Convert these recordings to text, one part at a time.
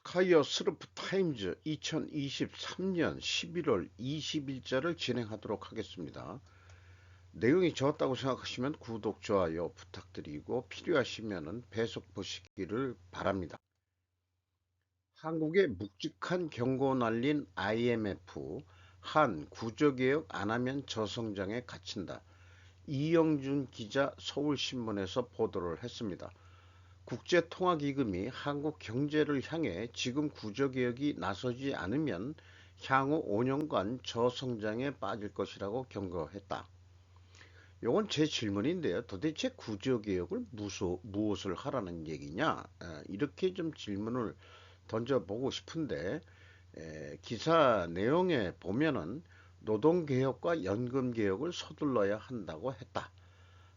스카이어 스루프 타임즈 2023년 11월 20일자를 진행하도록 하겠습니다. 내용이 좋았다고 생각하시면 구독, 좋아요 부탁드리고 필요하시면 배속 보시기를 바랍니다. 한국에 묵직한 경고 날린 IMF, 한 구조개혁 안하면 저성장에 갇힌다. 이영준 기자 서울신문에서 보도를 했습니다. 국제통화기금이 한국 경제를 향해 지금 구조개혁이 나서지 않으면 향후 5년간 저성장에 빠질 것이라고 경고했다. 이건 제 질문인데요. 도대체 구조개혁을 무엇을 하라는 얘기냐? 이렇게 좀 질문을 던져보고 싶은데, 기사 내용에 보면은 노동개혁과 연금개혁을 서둘러야 한다고 했다.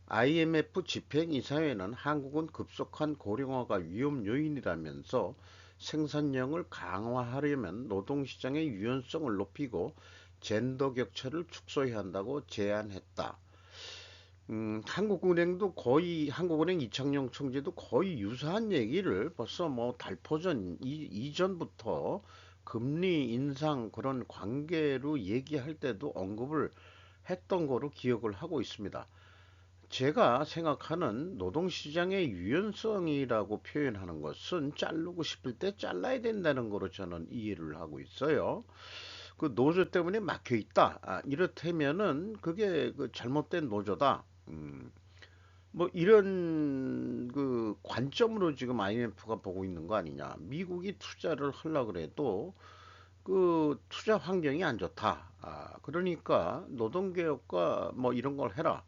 IMF 집행이사회는 한국은 급속한 고령화가 위험 요인이라면서 생산력을 강화하려면 노동시장의 유연성을 높이고 젠더 격차를 축소해야 한다고 제안했다. 한국은행 이창용 총재도 거의 유사한 얘기를 벌써 뭐 달포전 이전부터 금리 인상 그런 관계로 얘기할 때도 언급을 했던 거로 기억을 하고 있습니다. 제가 생각하는 노동시장의 유연성이라고 표현하는 것은 자르고 싶을 때 잘라야 된다는 거로 저는 이해를 하고 있어요. 그 노조 때문에 막혀 있다. 이렇다면은 그게 그 잘못된 노조다. 뭐 이런 그 관점으로 지금 IMF가 보고 있는 거 아니냐. 미국이 투자를 하려 그래도 그 투자 환경이 안 좋다. 그러니까 노동개혁과 뭐 이런 걸 해라.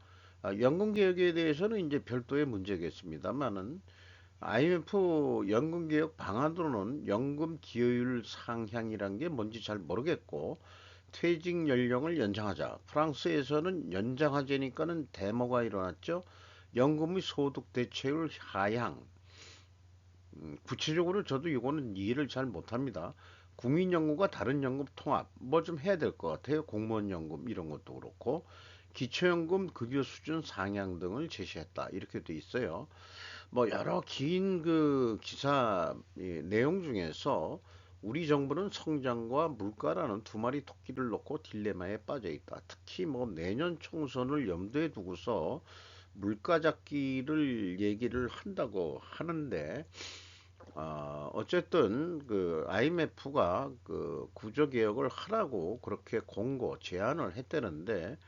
연금개혁에 대해서는 이제 별도의 문제겠습니다만은 IMF 연금개혁 방안으로는 연금 기여율 상향이란 게 뭔지 잘 모르겠고 퇴직 연령을 연장하자. 프랑스에서는 연장하자니까는 데모가 일어났죠. 연금의 소득 대체율 하향. 구체적으로 저도 이거는 이해를 잘 못합니다. 국민연금과 다른 연금 통합 뭐 좀 해야 될 것 같아요. 공무원연금 이런 것도 그렇고 기초연금 급여 수준 상향 등을 제시했다. 이렇게 돼 있어요. 뭐 여러 긴 그 기사 내용 중에서 우리 정부는 성장과 물가라는 두 마리 토끼를 놓고 딜레마에 빠져 있다. 특히 뭐 내년 총선을 염두에 두고서 물가 잡기를 얘기를 한다고 하는데 어쨌든 그 IMF가 그 구조 개혁을 하라고 그렇게 제안을 했다는데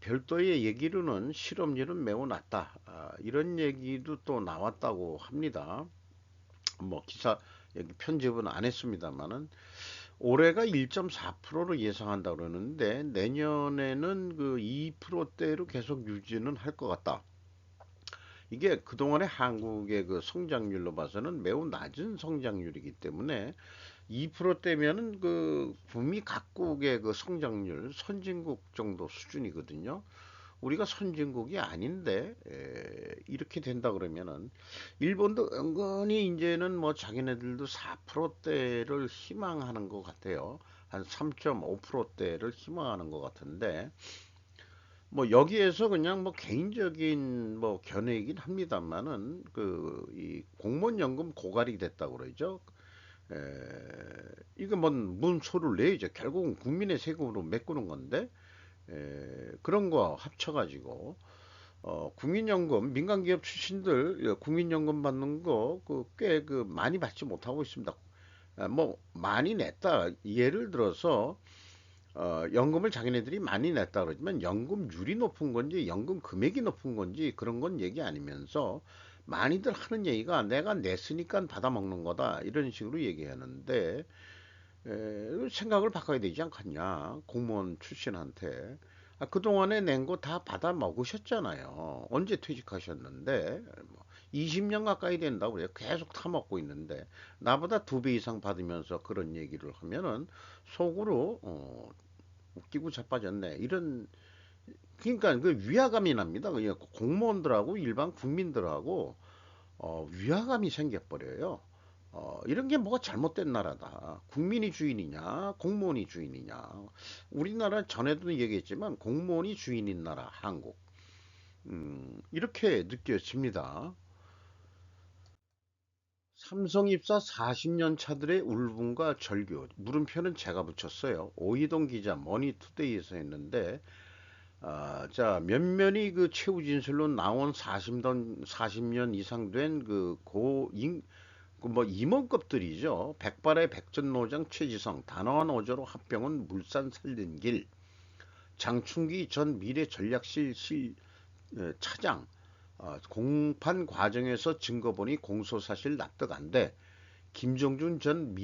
별도의 얘기로는 실업률은 매우 낮다. 이런 얘기도 또 나왔다고 합니다. 뭐 기사 여기 편집은 안 했습니다만은 올해가 1.4%로 예상한다 그러는데 내년에는 그 2%대로 계속 유지는 할 것 같다. 이게 그동안의 한국의 그 성장률로 봐서는 매우 낮은 성장률이기 때문에 2%대면은 그 북미 각국의 그 성장률 선진국 정도 수준이거든요. 우리가 선진국이 아닌데 이렇게 된다 그러면은 일본도 은근히 이제는 뭐 자기네들도 4%대를 희망하는 것 같아요. 한 3.5%대를 희망하는 것 같은데 뭐 여기에서 그냥 뭐 개인적인 뭐 견해이긴 합니다만은 그 이 공무원 연금 고갈이 됐다고 그러죠. 에, 이거 뭔 문소를 내야죠. 결국은 국민의 세금으로 메꾸는 건데 그런 거 합쳐가지고 국민연금 민간기업 출신들 국민연금 받는 거 그 꽤 그 많이 받지 못하고 있습니다. 뭐 많이 냈다. 예를 들어서 연금을 자기네들이 많이 냈다 그러지만 연금률이 높은 건지 연금 금액이 높은 건지 그런 건 얘기 아니면서 많이들 하는 얘기가 내가 냈으니까 받아먹는 거다 이런 식으로 얘기하는데 생각을 바꿔야 되지 않겠냐 공무원 출신한테 그동안에 낸 거 다 받아 먹으셨잖아요. 언제 퇴직하셨는데 뭐 20년 가까이 된다고 그래요. 계속 타먹고 있는데 나보다 2배 이상 받으면서 그런 얘기를 하면은 속으로 웃기고 자빠졌네 이런 그러니까 그 위화감이 납니다. 그냥 공무원들하고 일반 국민들하고 위화감이 생겨버려요. 이런 게 뭐가 잘못된 나라다. 국민이 주인이냐, 공무원이 주인이냐. 우리나라 전에도 얘기했지만 공무원이 주인인 나라, 한국. 이렇게 느껴집니다. 삼성 입사 40년 차들의 울분과 절규. 물음표는 제가 붙였어요. 오이동 기자 머니투데이에서 했는데, 자, 면면이 그 최후 진술로 나온 40년 이상 된 그뭐 임원급들이죠. 백발의 백전노장 최지성, 단호한 어조로 합병은 물산 살린 길, 장충기 전 미래전략실 차장, 공판 과정에서 증거 보니 공소사실 납득 안 돼. 김종준 전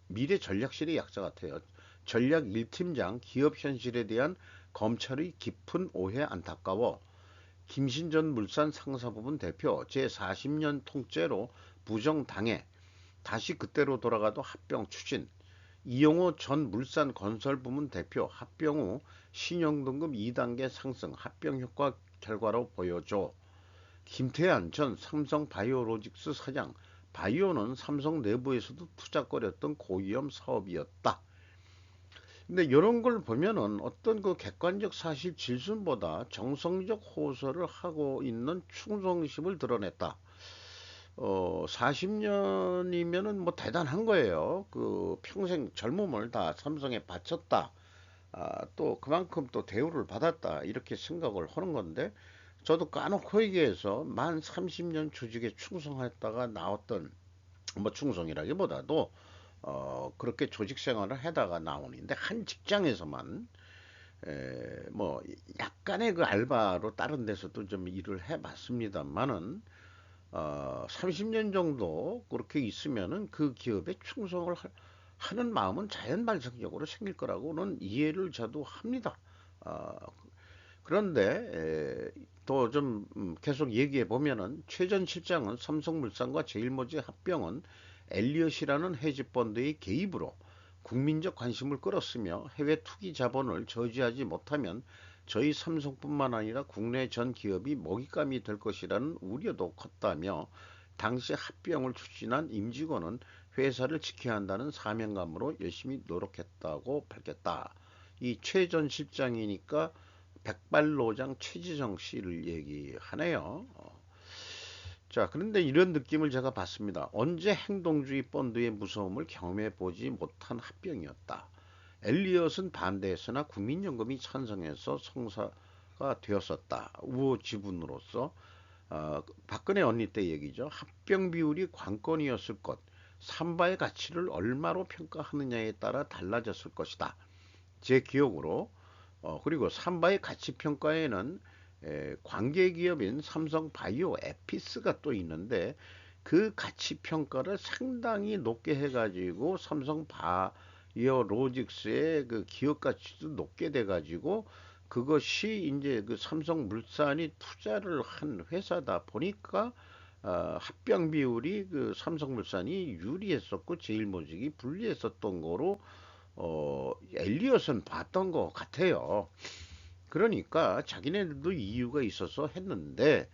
미래전략실의 약자 같아요. 전략 1팀장 기업 현실에 대한 검찰의 깊은 오해 안타까워. 김신 전 물산 상사부분 대표 제40년 통째로 부정당해. 다시 그때로 돌아가도 합병 추진. 이용호 전 물산 건설부문 대표 합병 후 신용등급 2단계 상승 합병 효과 결과로 보여줘. 김태한 전 삼성바이오로직스 사장, 바이오는 삼성 내부에서도 투자거렸던 고위험 사업이었다. 근데 이런 걸 보면은 어떤 그 객관적 사실 질순보다 정성적 호소를 하고 있는 충성심을 드러냈다. 40년이면은 뭐 대단한 거예요. 그 평생 젊음을 다 삼성에 바쳤다. 또 그만큼 또 대우를 받았다. 이렇게 생각을 하는 건데, 저도 까놓고 얘기해서 만 30년 조직에 충성했다가 나왔던, 뭐 충성이라기보다도 그렇게 조직 생활을 하다가 나오는데, 한 직장에서만 뭐 약간의 그 알바로 다른 데서도 좀 일을 해봤습니다만은 30년 정도 그렇게 있으면은 그 기업에 충성을 하는 마음은 자연 발생적으로 생길 거라고는 이해를 저도 합니다. 어, 그런데 또 좀 계속 얘기해 보면은 최 전 실장은 삼성물산과 제일모직 합병은 엘리엇이라는 헤지펀드의 개입으로 국민적 관심을 끌었으며 해외 투기 자본을 저지하지 못하면 저희 삼성뿐만 아니라 국내 전 기업이 먹잇감이 될 것이라는 우려도 컸다며, 당시 합병을 추진한 임직원은 회사를 지켜야 한다는 사명감으로 열심히 노력했다고 밝혔다. 이 최 전 실장이니까 백발노장 최지성 씨를 얘기하네요. 자, 그런데 이런 느낌을 제가 받습니다. 언제 행동주의 펀드의 무서움을 경험해 보지 못한 합병이었다. 엘리엇은 반대했으나 국민연금이 찬성해서 성사가 되었었다. 우호 지분으로서 박근혜 언니 때 얘기죠. 합병 비율이 관건이었을 것. 삼바의 가치를 얼마로 평가하느냐에 따라 달라졌을 것이다. 제 기억으로. 그리고 삼바의 가치 평가에는 관계 기업인 삼성 바이오 에피스가 또 있는데, 그 가치 평가를 상당히 높게 해가지고 삼성 바이오 로직스의 그 기업 가치도 높게 돼가지고, 그것이 이제 그 삼성물산이 투자를 한 회사다 보니까 합병 비율이 그 삼성물산이 유리했었고 제일모직이 불리했었던 거로 엘리엇은 봤던 것 같아요. 그러니까 자기네들도 이유가 있어서 했는데,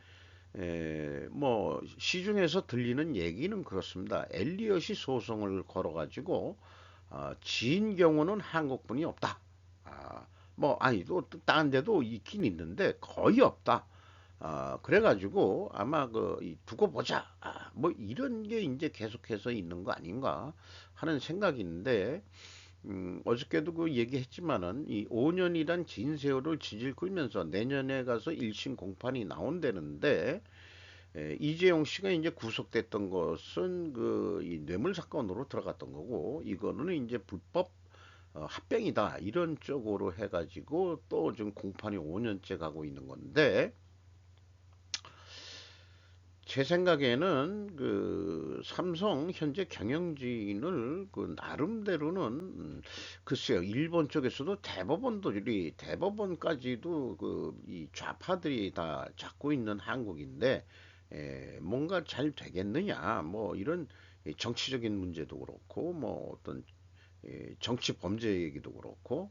뭐 시중에서 들리는 얘기는 그렇습니다. 엘리엇이 소송을 걸어가지고 진 경우는 한국분이 없다. 뭐 아니 또 다른 데도 있긴 있는데 거의 없다. 그래가지고 아마 두고 보자. 뭐 이런 게 이제 계속해서 있는 거 아닌가 하는 생각이 있는데, 어저께도 그 얘기했지만은 이 5년이란 긴 세월을 질질 끌면서 내년에 가서 1심 공판이 나온다는데, 이재용 씨가 이제 구속됐던 것은 이 뇌물 사건으로 들어갔던 거고, 이거는 이제 불법 합병이다 이런 쪽으로 해가지고 또 지금 공판이 5년째 가고 있는 건데, 제 생각에는 삼성 현재 경영진을 나름대로는 글쎄요, 일본 쪽에서도 대법원까지도 이 좌파들이 다 잡고 있는 한국인데, 뭔가 잘 되겠느냐 뭐 이런 정치적인 문제도 그렇고 뭐 어떤 정치 범죄 얘기도 그렇고,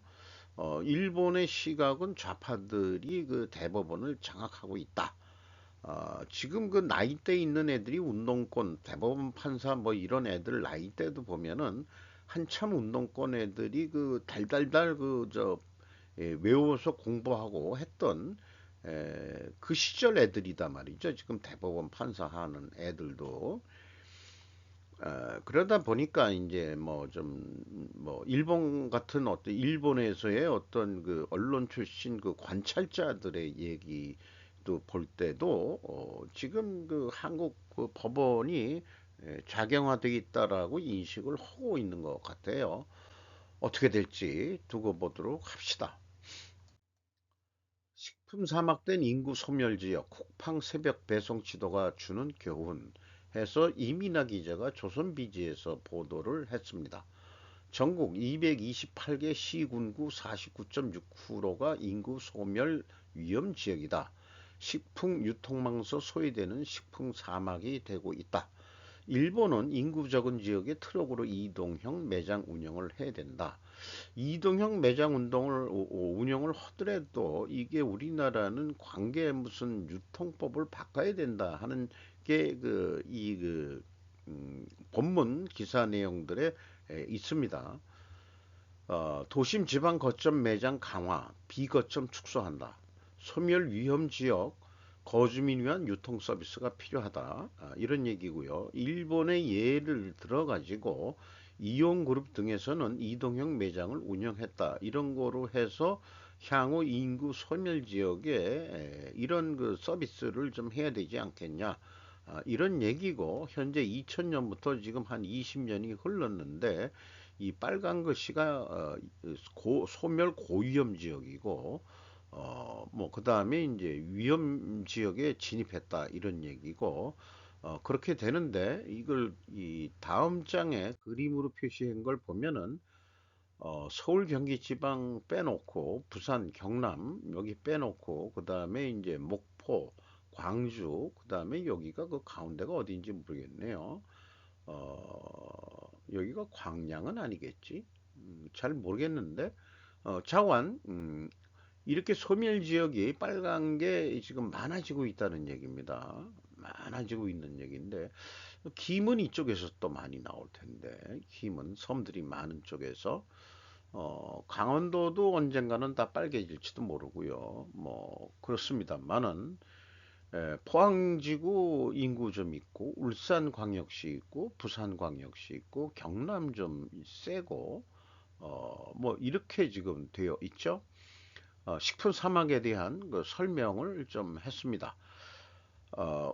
일본의 시각은 좌파들이 그 대법원을 장악하고 있다. 지금 그 나이대 있는 애들이 운동권, 대법원 판사 뭐 이런 애들 나이대도 보면은 한참 운동권 애들이 달달달 외워서 공부하고 했던 그 시절 애들이다 말이죠. 지금 대법원 판사하는 애들도. 그러다 보니까 이제 뭐 좀 뭐 일본 같은 어떤 일본에서의 어떤 그 언론 출신 그 관찰자들의 얘기도 볼 때도 지금 그 한국 그 법원이 작용화되어 있다라고 인식을 하고 있는 것 같아요. 어떻게 될지 두고 보도록 합시다. 식품 사막된 인구 소멸 지역 쿠팡 새벽 배송 지도가 주는 교훈 해서 이민아 기자가 조선비지에서 보도를 했습니다. 전국 228개 시군구 49.6%가 인구 소멸 위험 지역이다. 식품 유통망서 소외되는 식품 사막이 되고 있다. 일본은 인구 적은 지역에 트럭으로 이동형 매장 운영을 해야 된다. 이동형 매장 운영을 하더라도 이게 우리나라는 관계 무슨 유통법을 바꿔야 된다 하는 게 본문 기사 내용들에 있습니다. 도심 지방 거점 매장 강화, 비거점 축소한다. 소멸 위험 지역 거주민 위한 유통 서비스가 필요하다. 이런 얘기고요. 일본의 예를 들어 가지고 이용그룹 등에서는 이동형 매장을 운영했다. 이런 거로 해서 향후 인구 소멸 지역에 이런 그 서비스를 좀 해야 되지 않겠냐. 이런 얘기고 현재 2000년부터 지금 한 20년이 흘렀는데 이 빨간 글씨가 소멸 고위험 지역이고 뭐 그다음에 이제 위험 지역에 진입했다 이런 얘기고 그렇게 되는데 이걸 이 다음 장에 그림으로 표시한 걸 보면은 서울, 경기, 지방 빼놓고 부산, 경남 여기 빼놓고 그다음에 이제 목포, 광주 그다음에 여기가 그 가운데가 어디인지 모르겠네요. 여기가 광양은 아니겠지? 잘 모르겠는데 자관 이렇게 소멸 지역이 빨간 게 지금 많아지고 있다는 얘기입니다. 많아지고 있는 얘기인데 김은 이쪽에서 또 많이 나올 텐데 김은 섬들이 많은 쪽에서 강원도도 언젠가는 다 빨개질지도 모르고요. 뭐 그렇습니다만은 포항지구 인구 좀 있고 울산광역시 있고 부산광역시 있고 경남 좀 세고 뭐 이렇게 지금 되어 있죠. 식품 사막에 대한 그 설명을 좀 했습니다.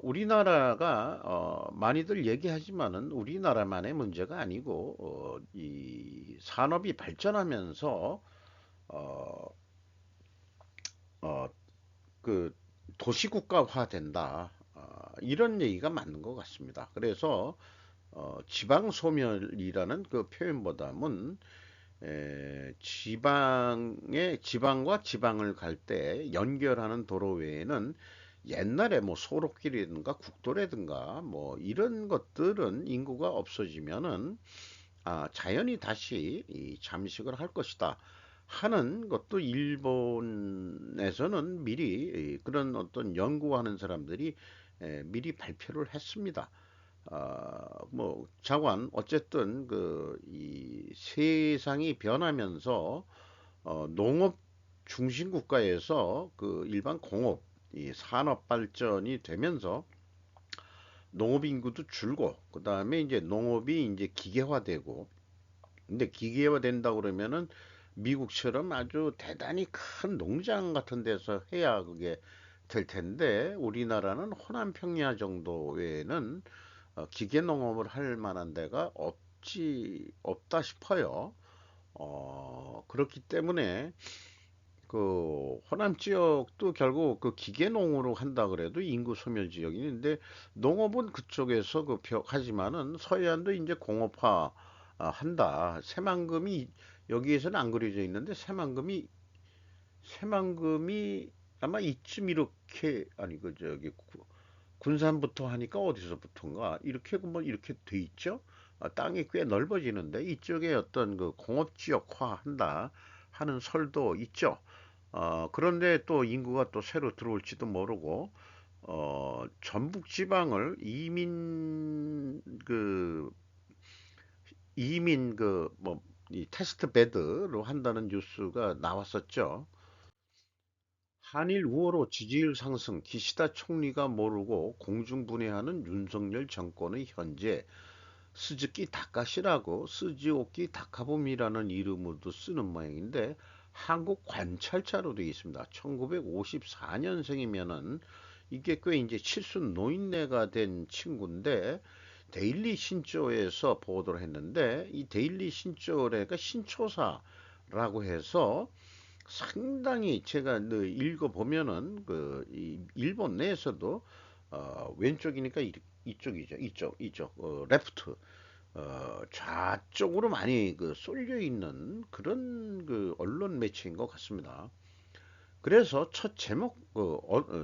우리나라가 많이들 얘기하지만은 우리나라만의 문제가 아니고 이 산업이 발전하면서 어, 어, 그 도시국가화 된다. 이런 얘기가 맞는 것 같습니다. 그래서 지방 소멸이라는 그 표현보다는 지방과 지방을 갈 때 연결하는 도로 외에는 옛날에 뭐 소록길이든가 국도라든가 뭐 이런 것들은 인구가 없어지면은 자연히 다시 이 잠식을 할 것이다 하는 것도 일본에서는 미리 그런 어떤 연구하는 사람들이 미리 발표를 했습니다. 뭐 자관 어쨌든 그 이 세상이 변하면서 농업 중심 국가에서 그 일반 공업 이 산업 발전이 되면서 농업 인구도 줄고 그다음에 이제 농업이 이제 기계화되고 근데 기계화 된다 그러면은 미국처럼 아주 대단히 큰 농장 같은 데서 해야 그게 될 텐데 우리나라는 호남 평야 정도 외에는 기계 농업을 할 만한 데가 없다 싶어요. 그렇기 때문에 그 호남 지역도 결국 그 기계농으로 한다 그래도 인구 소멸 지역이 있는데 농업은 그쪽에서 하지만은 서해안도 이제 공업화 한다. 새만금이 여기에서는 안 그려져 있는데 새만금이 아마 이쯤 이렇게 아니 그 저기 군산부터 하니까 어디서부터인가 이렇게 뭐 이렇게 돼 있죠. 땅이 꽤 넓어지는데 이쪽에 어떤 그 공업 지역화 한다 하는 설도 있죠. 그런데 또 인구가 또 새로 들어올지도 모르고 전북 지방을 이민 그 뭐 이 테스트 베드로 한다는 뉴스가 나왔었죠. 한일 우호로 지지율 상승, 기시다 총리가 모르고 공중분해하는 윤석열 정권의 현재 스즈키 다카시라고 스즈오키 다카봄이라는 이름으로도 쓰는 모양인데 한국 관찰자로 되어 있습니다. 1954년생이면은 이게 꽤 이제 칠순 노인네가 된 친구인데 데일리 신조에서 보도를 했는데 이 데일리 신조가 신초사라고 해서 상당히 제가 읽어보면은 이 일본 내에서도 왼쪽이니까 이쪽이죠. 이쪽 레프트 좌쪽으로 많이 쏠려 있는 그런 언론 매체인 것 같습니다. 그래서 첫 제목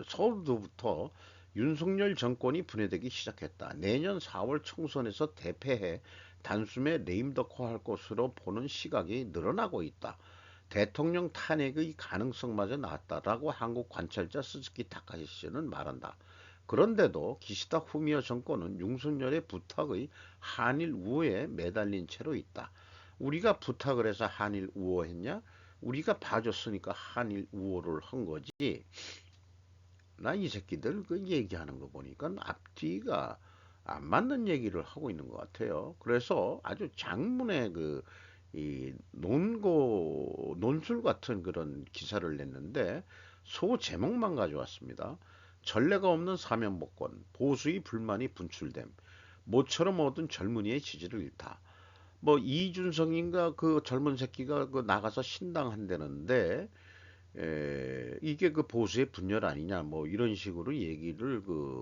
서울도부터 윤석열 정권이 분해되기 시작했다. 내년 4월 총선에서 대패해 단숨에 레임덕화할 것으로 보는 시각이 늘어나고 있다. 대통령 탄핵의 가능성마저 나왔다라고 한국 관찰자 스즈키 타카시 씨는 말한다. 그런데도 기시다 후미오 정권은 윤석열의 부탁의 한일 우호에 매달린 채로 있다. 우리가 부탁을 해서 한일 우호했냐? 우리가 봐줬으니까 한일 우호를 한 거지. 나 이 새끼들 얘기하는 거 보니까 앞뒤가 안 맞는 얘기를 하고 있는 것 같아요. 그래서 아주 장문의 이 논술 같은 그런 기사를 냈는데 소 제목만 가져왔습니다. 전례가 없는 사면복권, 보수의 불만이 분출됨, 모처럼 얻은 젊은이의 지지를 잃다. 뭐 이준석인가 그 젊은 새끼가 나가서 신당한다는데 이게 보수의 분열 아니냐 뭐 이런 식으로 얘기를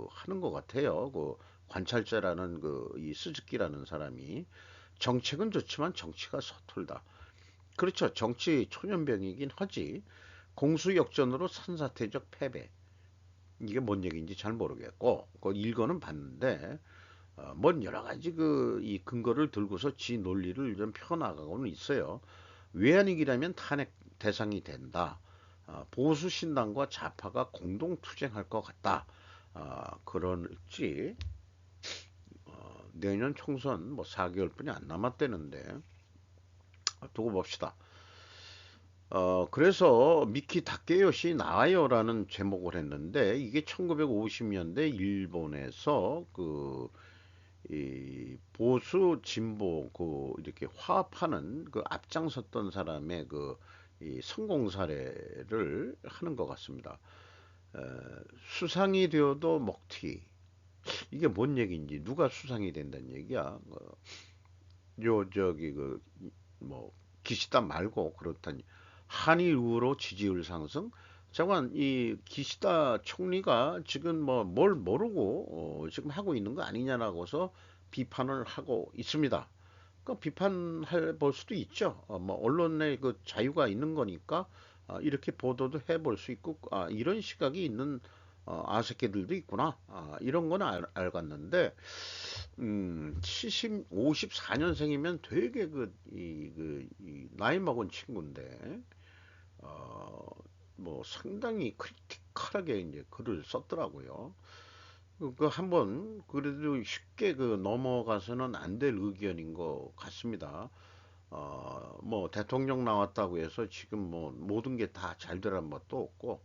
하는 것 같아요. 관찰자라는 이 스즈키라는 사람이 정책은 좋지만 정치가 서툴다. 그렇죠. 정치 초년병이긴 하지. 공수역전으로 산사태적 패배. 이게 뭔 얘기인지 잘 모르겠고, 그 일거는 봤는데, 뭔 여러 가지 이 근거를 들고서 지 논리를 좀 펴나가고는 있어요. 외환위기라면 탄핵 대상이 된다. 보수 신당과 좌파가 공동 투쟁할 것 같다. 그럴지 내년 총선 뭐 4개월뿐이 안 남았대는데 두고 봅시다. 그래서 미키 다케요시 나와요라는 제목을 했는데 이게 1950년대 일본에서 이 보수 진보 이렇게 화합하는 앞장섰던 사람의 이 성공 사례를 하는 것 같습니다. 에, 수상이 되어도 먹튀. 이게 뭔 얘기인지 누가 수상이 된다는 얘기야. 요 저기 뭐 기시다 말고 그렇다니 한일 우호 지지율 상승. 잠깐 이 기시다 총리가 지금 뭐 뭘 모르고 지금 하고 있는 거 아니냐라고서 비판을 하고 있습니다. 그 비판해 볼 수도 있죠. 뭐 언론의 자유가 있는 거니까 이렇게 보도도 해볼 수 있고 이런 시각이 있는 아새끼들도 있구나. 이런 건 알겠는데 54년생이면 되게 이 나이 먹은 친구인데, 어, 뭐 상당히 크리티컬하게 이제 글을 썼더라고요. 한번 그래도 쉽게 넘어가서는 안 될 의견인 것 같습니다. 뭐 대통령 나왔다고 해서 지금 뭐 모든 게 다 잘 되란 것도 없고,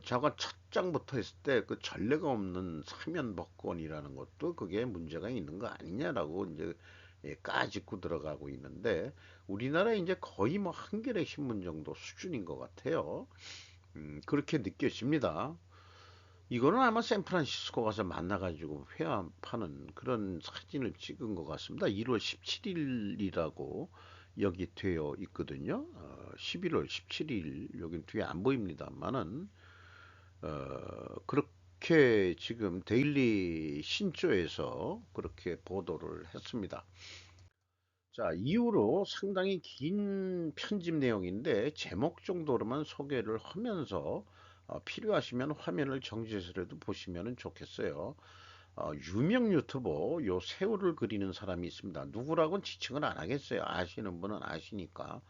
제가 첫 장부터 했을 때 전례가 없는 사면복권이라는 것도 그게 문제가 있는 거 아니냐라고 이제 까짓고 들어가고 있는데 우리나라에 이제 거의 뭐 한겨레 신문 정도 수준인 것 같아요. 그렇게 느껴집니다. 이거는 아마 샌프란시스코 가서 만나가지고 회화하는 그런 사진을 찍은 것 같습니다. 1월 17일이라고 여기 되어 있거든요. 11월 17일 여긴 뒤에 안 보입니다만은 그렇게 지금 데일리 신조에서 그렇게 보도를 했습니다. 자, 이후로 상당히 긴 편집 내용인데 제목 정도로만 소개를 하면서 필요하시면 화면을 정지해서라도 보시면 좋겠어요. 유명 유튜버 요 새우를 그리는 사람이 있습니다. 누구라고는 지칭을 안 하겠어요. 아시는 분은 아시니까.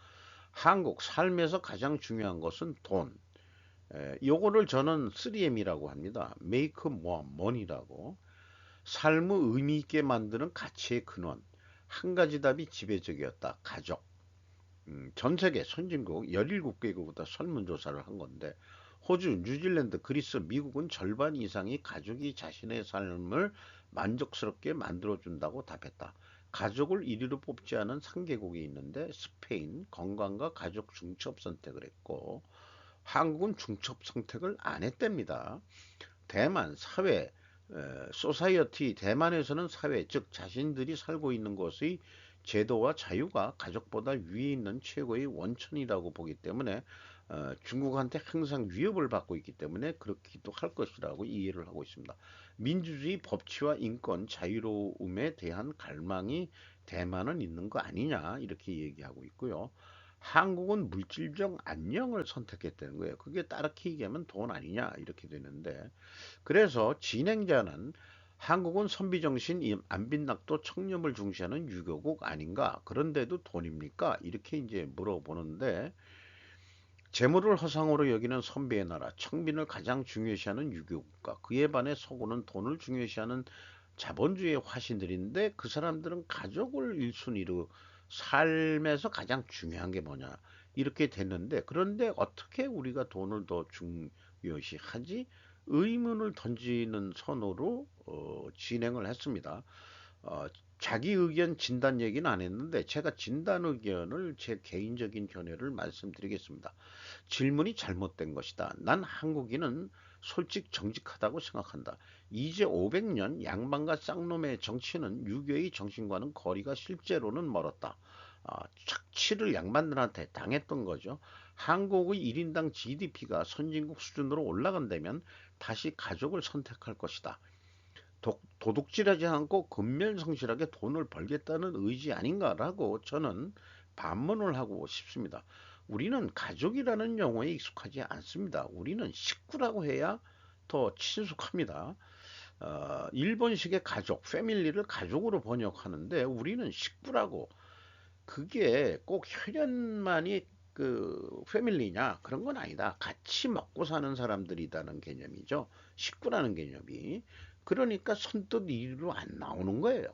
한국 삶에서 가장 중요한 것은 돈. 요거를 저는 3M이라고 합니다. Make more money라고. 삶을 의미 있게 만드는 가치의 근원. 한 가지 답이 지배적이었다. 가족. 전 세계 선진국 17개국부터 설문조사를 한 건데 호주, 뉴질랜드, 그리스, 미국은 절반 이상이 가족이 자신의 삶을 만족스럽게 만들어준다고 답했다. 가족을 1위로 뽑지 않은 3개국이 있는데 스페인 건강과 가족 중첩 선택을 했고 한국은 중첩 선택을 안 했답니다. 대만 사회 소사이어티 대만에서는 사회 즉 자신들이 살고 있는 곳의 제도와 자유가 가족보다 위에 있는 최고의 원천이라고 보기 때문에 중국한테 항상 위협을 받고 있기 때문에 그렇기도 할 것이라고 이해를 하고 있습니다. 민주주의 법치와 인권 자유로움에 대한 갈망이 대만은 있는 거 아니냐 이렇게 얘기하고 있고요. 한국은 물질적 안녕을 선택했다는 거예요. 그게 따르게 얘기하면 돈 아니냐 이렇게 되는데 그래서 진행자는 한국은 선비정신, 안빈낙도, 청렴을 중시하는 유교국 아닌가? 그런데도 돈입니까? 이렇게 이제 물어보는데 재물을 허상으로 여기는 선비의 나라, 청빈을 가장 중요시하는 유교국가, 그에 반해 서구는 돈을 중요시하는 자본주의의 화신들인데 그 사람들은 가족을 1순위로 삶에서 가장 중요한 게 뭐냐 이렇게 됐는데 그런데 어떻게 우리가 돈을 더 중요시하지? 의문을 던지는 선으로 진행을 했습니다. 어, 자기 의견 진단 얘기는 안 했는데 제가 진단 의견을 제 개인적인 견해를 말씀드리겠습니다. 질문이 잘못된 것이다. 난 한국인은 솔직 정직하다고 생각한다. 이제 500년 양반과 쌍놈의 정치는 유교의 정신과는 거리가 실제로는 멀었다. 착취를 양반들한테 당했던 거죠. 한국의 1인당 GDP가 선진국 수준으로 올라간다면 다시 가족을 선택할 것이다. 도둑질하지 않고 근면성실하게 돈을 벌겠다는 의지 아닌가라고 저는 반문을 하고 싶습니다. 우리는 가족이라는 용어에 익숙하지 않습니다. 우리는 식구라고 해야 더 친숙합니다. 일본식의 가족, 패밀리를 가족으로 번역하는데 우리는 식구라고 그게 꼭 혈연만이 그 패밀리냐 그런 건 아니다. 같이 먹고 사는 사람들이라는 개념이죠. 식구라는 개념이. 그러니까 선뜻 이리로 안 나오는 거예요.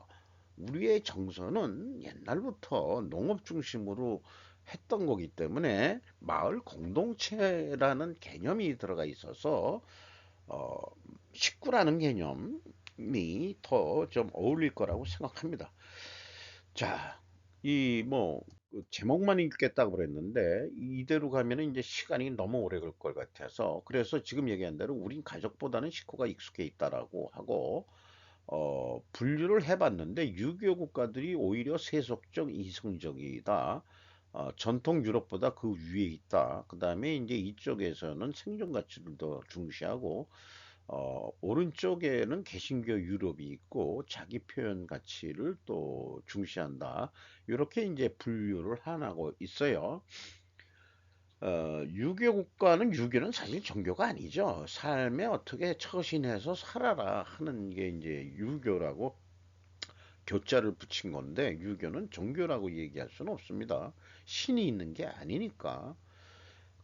우리의 정서는 옛날부터 농업 중심으로 했던 거기 때문에 마을 공동체라는 개념이 들어가 있어서 어, 식구라는 개념이 더 좀 어울릴 거라고 생각합니다. 자, 이 뭐 제목만 읽겠다고 그랬는데 이대로 가면은 이제 시간이 너무 오래 걸 것 같아서 그래서 지금 얘기한 대로 우린 가족보다는 식구가 익숙해 있다라고 하고 분류를 해봤는데 유교 국가들이 오히려 세속적 이성적이다. 전통 유럽보다 그 위에 있다. 그 다음에 이제 이쪽에서는 생존 가치를 더 중시하고 오른쪽에는 개신교 유럽이 있고 자기 표현 가치를 또 중시한다. 이렇게 이제 분류를 하고 있어요. 유교 국가는 유교는 사실 종교가 아니죠. 삶에 어떻게 처신해서 살아라 하는 게 이제 유교라고 교자를 붙인 건데 유교는 종교라고 얘기할 수는 없습니다. 신이 있는 게 아니니까.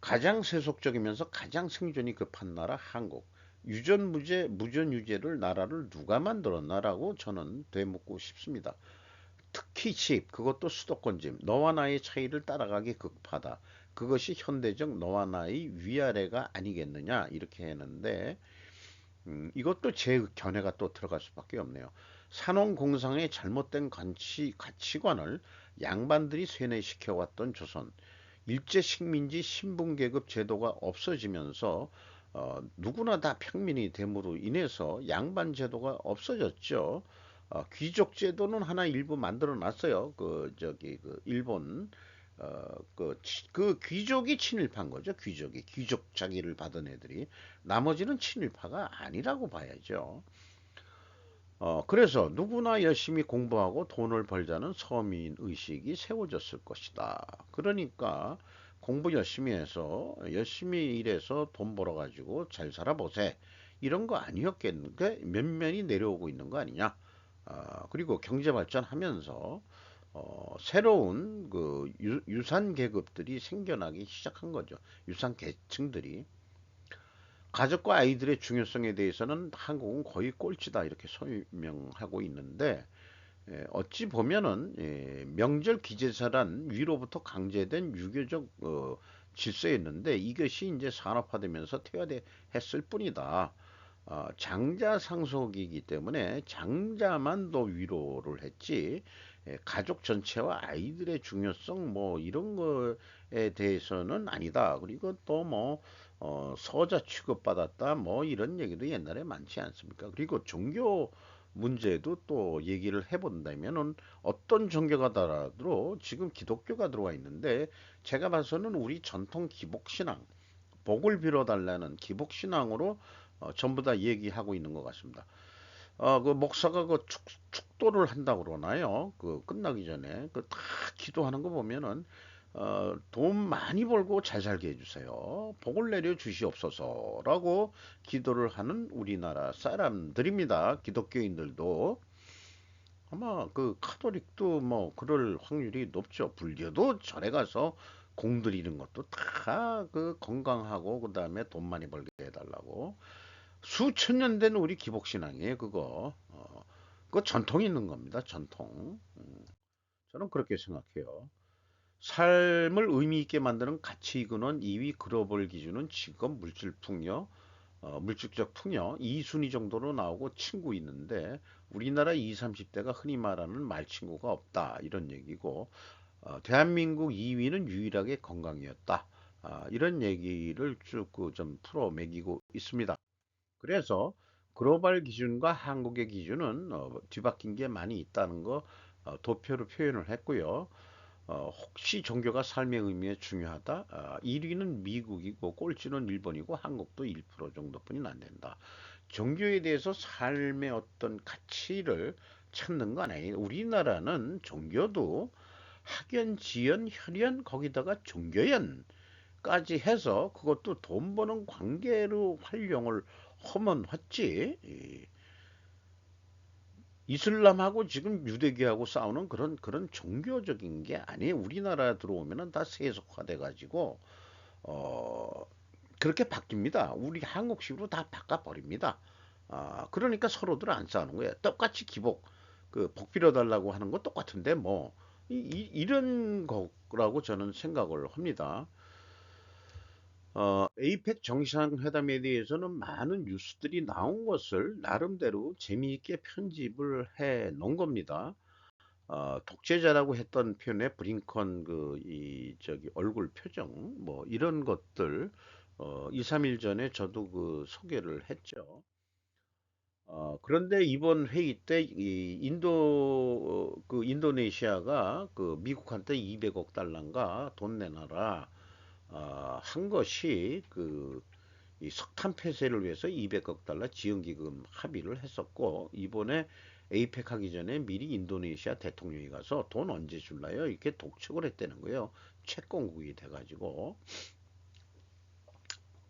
가장 세속적이면서 가장 생존이 급한 나라 한국. 유전무죄, 무전유죄를 나라를 누가 만들었나라고 저는 되묻고 싶습니다. 특히 집, 그것도 수도권 집. 너와 나의 차이를 따라가기 급하다. 그것이 현대적 너와 나의 위아래가 아니겠느냐 이렇게 했는데 이것도 제 견해가 또 들어갈 수밖에 없네요. 산업공상의 잘못된 가치관을 양반들이 세뇌시켜왔던 조선. 일제 식민지 신분계급 제도가 없어지면서 누구나 다 평민이 됨으로 인해서 양반 제도가 없어졌죠. 귀족 제도는 하나 일부 만들어 놨어요. 그 저기 그 일본 그 귀족이 친일파인 거죠. 귀족 자기를 받은 애들이 나머지는 친일파가 아니라고 봐야죠. 그래서 누구나 열심히 공부하고 돈을 벌자는 서민 의식이 세워졌을 것이다. 그러니까 공부 열심히 해서 열심히 일해서 돈 벌어가지고 잘 살아보세. 이런 거 아니었겠는가? 면면이 내려오고 있는 거 아니냐? 그리고 경제 발전하면서 새로운 그 유산 계급들이 생겨나기 시작한 거죠. 유산 계층들이. 가족과 아이들의 중요성에 대해서는 한국은 거의 꼴찌다 이렇게 설명하고 있는데 어찌 보면은 명절 기제사란 위로부터 강제된 유교적 질서였는데 이것이 이제 산업화되면서 퇴화했을 뿐이다. 장자 상속이기 때문에 장자만 더 위로를 했지, 가족 전체와 아이들의 중요성 뭐 이런 거에 대해서는 아니다. 그리고 또 뭐 서자 취급받았다 뭐 이런 얘기도 옛날에 많지 않습니까? 그리고 종교 문제도 또 얘기를 해본다면은 어떤 종교가 더라도 지금 기독교가 들어와 있는데, 제가 봐서는 우리 전통 기복신앙, 복을 빌어달라는 기복신앙으로 전부 다 얘기하고 있는 것 같습니다. 그 목사가 그 축도를 한다고 그러나요? 그 끝나기 전에 그 다 기도하는 거 보면은 돈 많이 벌고 잘 살게 해주세요. 복을 내려 주시옵소서라고 기도를 하는 우리나라 사람들입니다. 기독교인들도. 아마 그 카톨릭도 뭐 그럴 확률이 높죠. 불교도 절에 가서 공들이는 것도 다 그 건강하고 그다음에 돈 많이 벌게 해달라고. 수천 년 된 우리 기복신앙이에요, 그거. 그거 전통이 있는 겁니다, 전통. 저는 그렇게 생각해요. 삶을 의미 있게 만드는 가치 근원 2위 글로벌 기준은 직업, 물질 풍요, 물질적 풍요 2순위 정도로 나오고 친구 있는데, 우리나라 20, 30대가 흔히 말하는 말친구가 없다 이런 얘기고, 대한민국 2위는 유일하게 건강이었다. 이런 얘기를 쭉 그 좀 풀어 매기고 있습니다. 그래서 글로벌 기준과 한국의 기준은 뒤바뀐 게 많이 있다는 거 도표로 표현을 했고요. 혹시 종교가 삶의 의미에 중요하다? 1위는 미국이고 꼴찌는 일본이고 한국도 1% 정도뿐이 안 된다. 종교에 대해서 삶의 어떤 가치를 찾는 건 아니에요. 우리나라는 종교도 학연, 지연, 혈연, 거기다가 종교연까지 해서 그것도 돈 버는 관계로 활용을 하면 했지. 이슬람하고 지금 유대교하고 싸우는 그런 종교적인 게 아니에요. 우리나라 들어오면은 다 세속화돼 가지고 어 그렇게 바뀝니다. 우리 한국식으로 다 바꿔 버립니다. 그러니까 서로들 안 싸우는 거예요. 똑같이 기복 그 복 빌어달라고 하는 거 똑같은데 뭐 이런 거라고 저는 생각을 합니다. 에이펙 정상회담에 대해서는 많은 뉴스들이 나온 것을 나름대로 재미있게 편집을 해 놓은 겁니다. 독재자라고 했던 표현에 브링컨 그 이 저기 얼굴 표정 뭐 이런 것들 2, 3일 전에 저도 그 소개를 했죠. 그런데 이번 회의 때 이 그 인도네시아가 그 미국한테 200억 달러인가 돈 내놔라 한 것이 그 이 석탄 폐쇄를 위해서 200억 달러 지원기금 합의를 했었고, 이번에 에이펙 하기 전에 미리 인도네시아 대통령이 가서 돈 언제 줄라요? 이렇게 독촉을 했다는 거예요. 채권국이 돼가지고.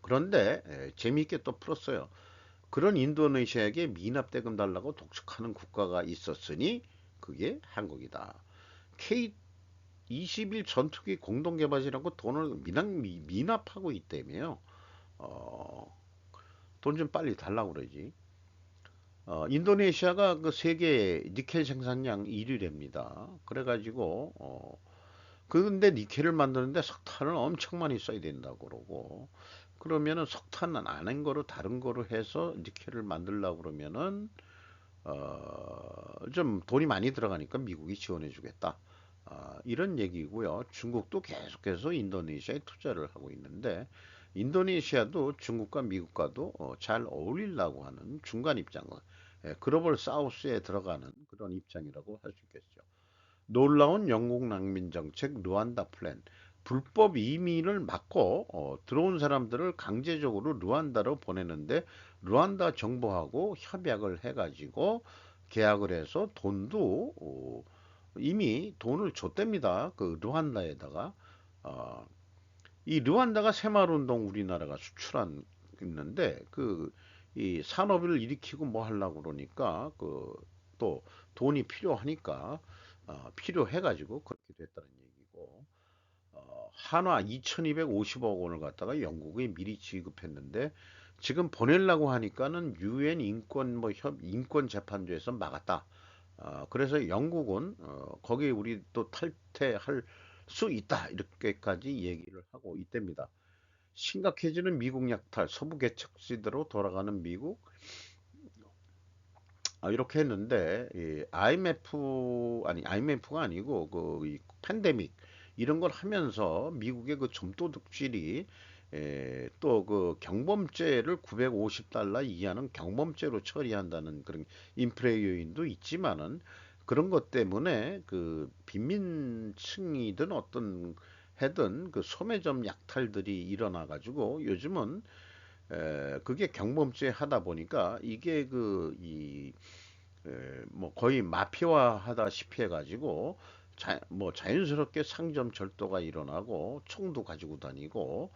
그런데 재미있게 또 풀었어요. 그런 인도네시아에게 미납대금 달라고 독촉하는 국가가 있었으니 그게 한국이다. K21 전투기 공동개발이라고 돈을 미납하고 있다며요. 어, 돈 좀 빨리 달라고 그러지. 인도네시아가 그 세계 니켈 생산량 1위랍니다. 그래가지고 근데 니켈을 만드는데 석탄을 엄청 많이 써야 된다고 그러고, 그러면은 석탄은 아닌 거로 다른 거로 해서 니켈을 만들려고 그러면은 좀 돈이 많이 들어가니까 미국이 지원해 주겠다. 이런 얘기고요. 중국도 계속해서 인도네시아에 투자를 하고 있는데, 인도네시아도 중국과 미국과도 잘 어울리려고 하는 중간 입장을, 글로벌 사우스에 들어가는 그런 입장이라고 할 수 있겠죠. 놀라운 영국 난민 정책 루안다 플랜. 불법 이민을 막고 들어온 사람들을 강제적으로 루안다로 보내는데, 루안다 정부하고 협약을 해가지고 계약을 해서 돈도 이미 돈을 줬답니다. 그 루안다에다가. 어, 이 르완다가 새마을운동 우리나라가 수출한 있는데, 그 이 산업을 일으키고 뭐 하려고 그러니까 그 또 돈이 필요하니까 필요해가지고 그렇게 됐다는 얘기고, 한화 2250억 원을 갖다가 영국에 미리 지급했는데, 지금 보내려고 하니까는 유엔 인권 뭐 인권 재판소에서 막았다. 그래서 영국은 거기에 우리 또 탈퇴할 수 있다. 이렇게까지 얘기를 하고 있답니다. 심각해지는 미국 약탈, 서부 개척지대로 돌아가는 미국. 이렇게 했는데 IMF 아니 IMF가 아니고 이 팬데믹 이런 걸 하면서 미국의 그 점도둑질이 또 그 경범죄를 950달러 이하는 경범죄로 처리한다는 그런 인플레 요인도 있지만은 그런 것 때문에 그 빈민층이든 어떤 해든 그 소매점 약탈들이 일어나 가지고 요즘은 그게 경범죄 하다 보니까 이게 뭐 거의 마피아 하다시피 해가지고 뭐 자연스럽게 상점 절도가 일어나고 총도 가지고 다니고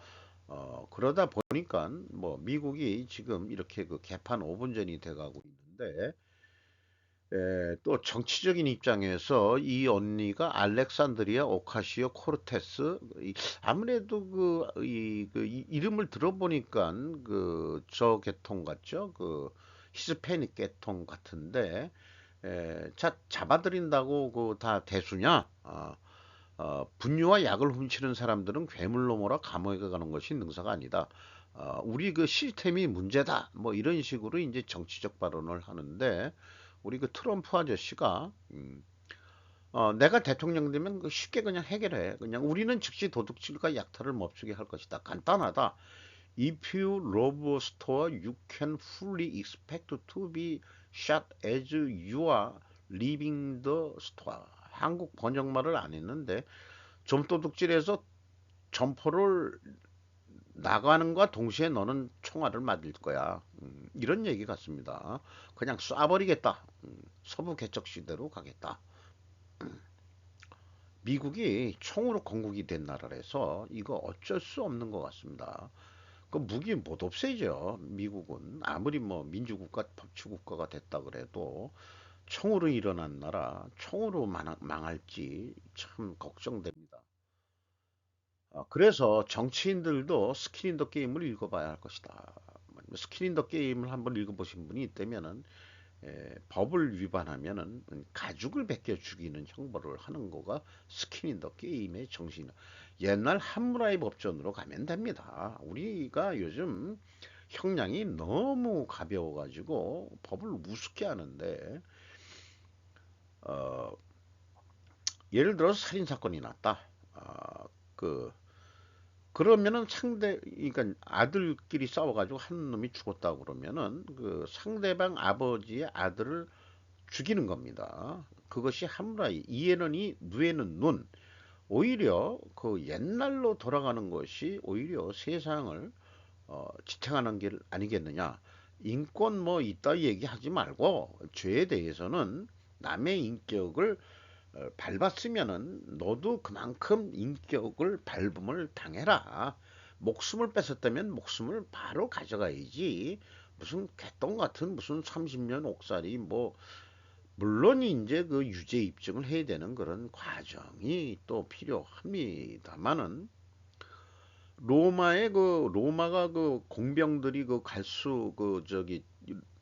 그러다 보니까 뭐 미국이 지금 이렇게 그 개판 5분 전이 돼가고 있는데 또 정치적인 입장에서 이 언니가 알렉산드리아 오카시오 코르테스 아무래도 이 이름을 들어보니까 그 저 계통 같죠? 그 히스패닉 계통 같은데 잡아들인다고 그 다 대수냐? 분유와 약을 훔치는 사람들은 괴물로 몰아 감옥에 가는 것이 능사가 아니다. 우리 그 시스템이 문제다. 뭐 이런 식으로 이제 정치적 발언을 하는데 우리 그 트럼프 아저씨가 내가 대통령 되면 그 쉽게 그냥 해결해. 그냥 우리는 즉시 도둑질과 약탈을 멈추게 할 것이다. 간단하다. If you rob a store, you can fully expect to be shot as you are leaving the store. 한국 번역말을 안 했는데 점도둑질에서 점포를 나가는과 동시에 너는 총알을 맞을 거야. 이런 얘기 같습니다. 그냥 쏴버리겠다. 서부 개척 시대로 가겠다. 미국이 총으로 건국이 된 나라라서 이거 어쩔 수 없는 것 같습니다. 그 무기 못 없애죠. 미국은 아무리 뭐 민주국가, 법치국가가 됐다 그래도 총으로 일어난 나라, 총으로 망할지 참 걱정됩니다. 그래서 정치인들도 스킨 인 더 게임을 읽어봐야 할 것이다. 스킨 인 더 게임을 한번 읽어보신 분이 있다면은 법을 위반하면은 가죽을 벗겨 죽이는 형벌을 하는 거가 스킨 인 더 게임의 정신. 옛날 함무라이 법전으로 가면 됩니다. 우리가 요즘 형량이 너무 가벼워가지고 법을 우습게 하는데 어, 예를 들어서 살인 사건이 났다. 그 그러면은 그러니까 아들끼리 싸워가지고 한 놈이 죽었다 그러면은 그 상대방 아버지의 아들을 죽이는 겁니다. 그것이 함부라이, 이에는 이, 누에는 눈. 오히려 그 옛날로 돌아가는 것이 오히려 세상을 지탱하는 길 아니겠느냐. 인권 뭐 이따 얘기하지 말고 죄에 대해서는 남의 인격을 밟았으면은 너도 그만큼 인격을 밟음을 당해라. 목숨을 뺏었다면 목숨을 바로 가져가야지. 무슨 개똥 같은 무슨 30년 옥살이 뭐 물론 이제 그 유죄 입증을 해야 되는 그런 과정이 또 필요합니다만은 로마가 그 공병들이 그 갈수 그 저기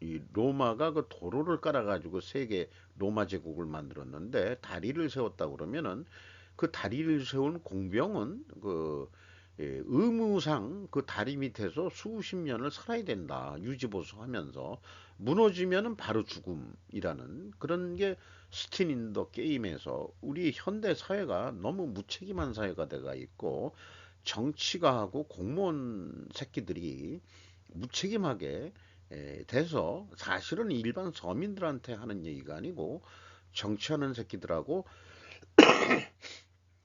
이 로마가 그 도로를 깔아가지고 세계 로마 제국을 만들었는데 다리를 세웠다 그러면은 그 다리를 세운 공병은 의무상 그 다리 밑에서 수십 년을 살아야 된다. 유지보수하면서 무너지면은 바로 죽음이라는 그런 게 스틴 인 더 게임에서 우리 현대 사회가 너무 무책임한 사회가 돼가 있고 정치가 하고 공무원 새끼들이 무책임하게 돼서 사실은 일반 서민들한테 하는 얘기가 아니고 정치하는 새끼들하고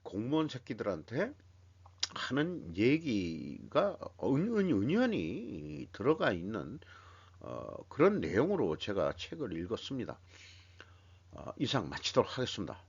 공무원 새끼들한테 하는 얘기가 은연히 들어가 있는 그런 내용으로 제가 책을 읽었습니다. 이상 마치도록 하겠습니다.